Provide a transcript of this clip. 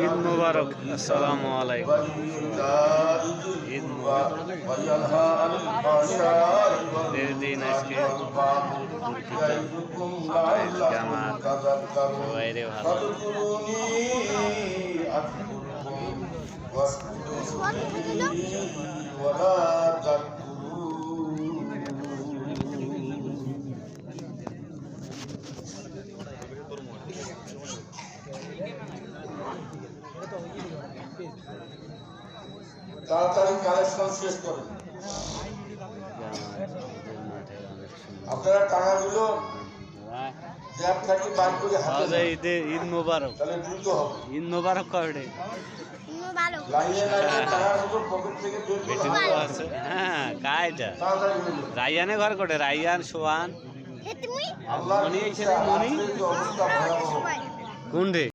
ঈদ মুবারক। আসসালামু আলাইকুম। ঈদ মুবারক। দিন আজকে জামাত বাইরে ভালো। তাড়াতাড়ি কালেকশন শেষ করেন। আপনারা টাকাগুলো জ্যাব থাকি বাইর করে হাতে ঈদ মুবারক। তাহলে দ্রুত হবে। ঈদ মুবারক কবে? লাইনে লাইনে টাকাগুলো পকেট থেকে বের করে হাতে আছে। হ্যাঁ কাইটা তাড়াতাড়ি হয়ে যাবে। রাইয়ানে ঘর কোটে? রাইয়ান সোয়ান আল্লাহ মনি এসে মনি অবস্থা ভয়াবহ। কোন রে?